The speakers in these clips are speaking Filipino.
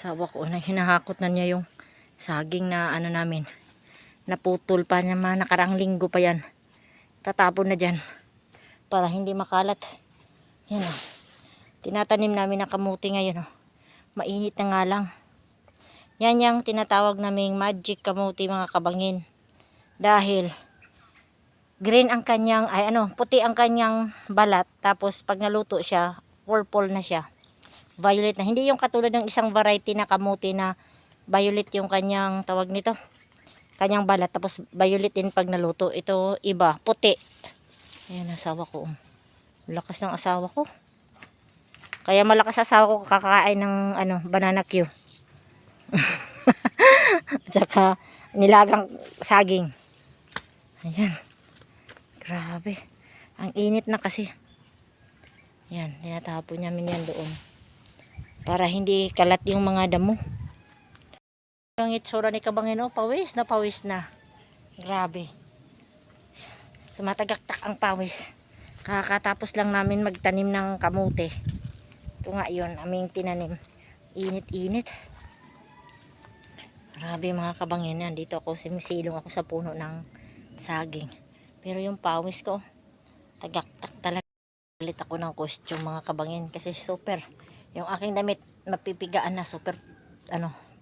Sawa ko na hinahakot na niya yung saging na ano namin. Naputol pa niya, mga nakarang linggo pa yan. Tatapon na dyan para hindi makalat. Yan o. Tinatanim namin na kamuti ngayon o. Mainit na nga lang. Yan yung tinatawag naming magic kamuti mga kabangin. Dahil green ang kanyang, puti ang kanyang balat. Tapos pag naluto siya, purple na siya. Violet na. Hindi yung katulad ng isang variety na kamuti na violet yung kanyang tawag nito. Kanyang balat. Tapos violet din pag naluto. Ito iba. Puti. Ayan, asawa ko. Lakas ng asawa ko. Kaya malakas asawa ko kakain ng banana Q. Tsaka nilagang saging. Ayan. Grabe. Ang init na kasi. Ayan. Tinatapon namin yan doon. Para hindi kalat yung mga damo. Ang itsura ni Kabangin, pawis na pawis na. Grabe. Tumatagaktak ang pawis. Kakatapos lang namin magtanim ng kamote. Ito nga yun, aming tinanim. Init-init. Grabe mga kabangin yan. Dito ako, simisilong ako sa puno ng saging. Pero yung pawis ko, tagaktak talaga. Palit ako ng costume mga kabangin. Kasi super. Yung aking damit, mapipigaan na super,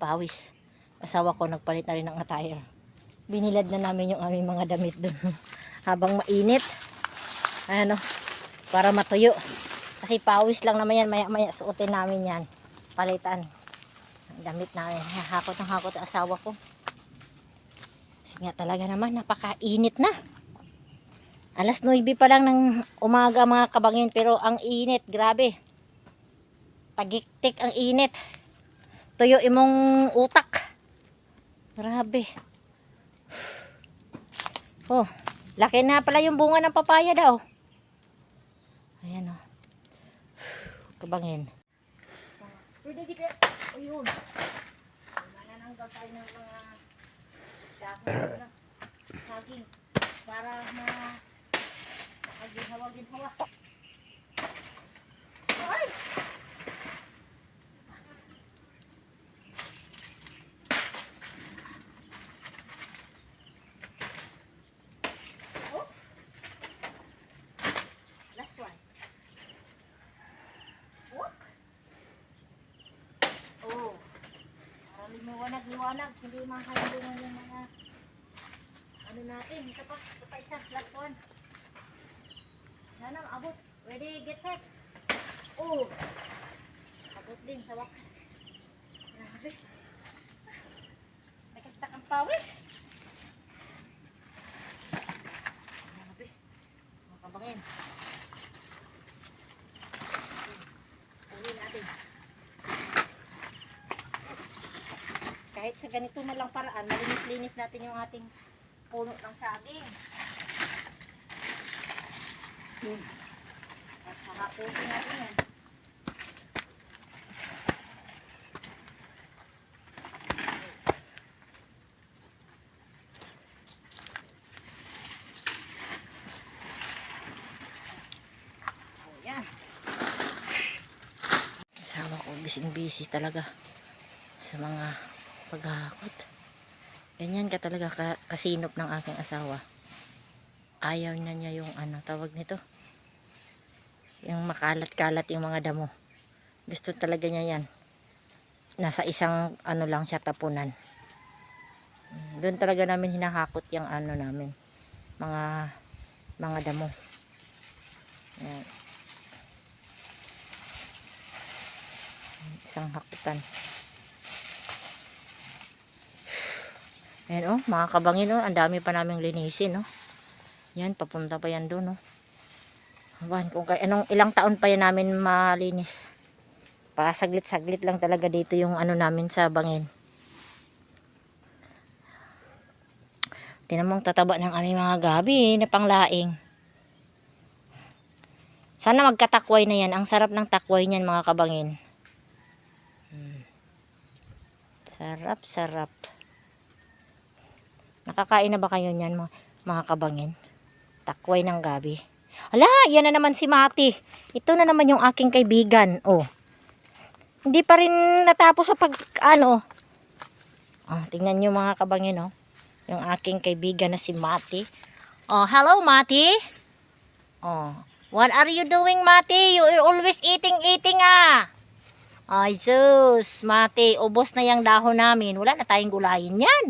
pawis. Asawa ko, nagpalit na rin ng attire. Binilad na namin yung aming mga damit dun. Habang mainit. Para matuyo. Kasi pawis lang naman yan, maya suotin namin yan, palitan ang damit namin. Hakot ng hakot ang asawa ko kasi nga talaga naman napakainit na. Alas 9 pa lang ng umaga mga kabangin, pero ang init, grabe, tagiktik ang init, tuyo imong utak, grabe. Laki na pala yung bunga ng papaya daw. Ayan o. Kabangin. Pwede dito. Ayun. Manananggal tayo ng mga dahon na saging para magginhawa-ginhawa. Ay! Last one. Liwanag, hindi makahalungan yung mga natin. Ito pa isa, last one. Sana abot. Ready, get set. Abot din sa wak. Grabe. Nakaktak ang pawis. Grabe. Makabangin. Uli natin. Kahit sa ganito na lang paraan, malinis-linis natin yung ating puno ng saging. At sakapusin natin yan. Yan. Asawa ko, busy talaga sa mga paghahakot. Ganyan ka talaga kasinop ng aking asawa. Ayaw na niya yung tawag nito, yung makalat-kalat yung mga damo. Gusto talaga niya yan nasa isang lang siya, tapunan. Doon talaga namin hinahakot yung namin mga damo. Yan. Isang hakutan. Ayan mga kabangin ang dami pa naming linisin Yan, papunta pa yan doon kung ilang taon pa yan namin malinis. Para saglit-saglit lang talaga dito yung namin sa bangin. Tinamong tataba ng aming mga gabi na panglaing. Sana magkatakway na yan. Ang sarap ng takway niyan mga kabangin. Sarap. Nakakain na ba kayo niyan mga kabangin? Takway ng gabi. Ala, yan na naman si Mati. Ito na naman yung aking kaibigan. Hindi pa rin natapos sa pag ano. Oh, tingnan nyo mga kabangin, oh. Yung aking kaibigan na si Mati. Oh, hello Mati. Oh, what are you doing, Mati? You're always eating ah. Ay sus, Mati, ubos na yung dahon namin. Wala na tayong gulayin yan.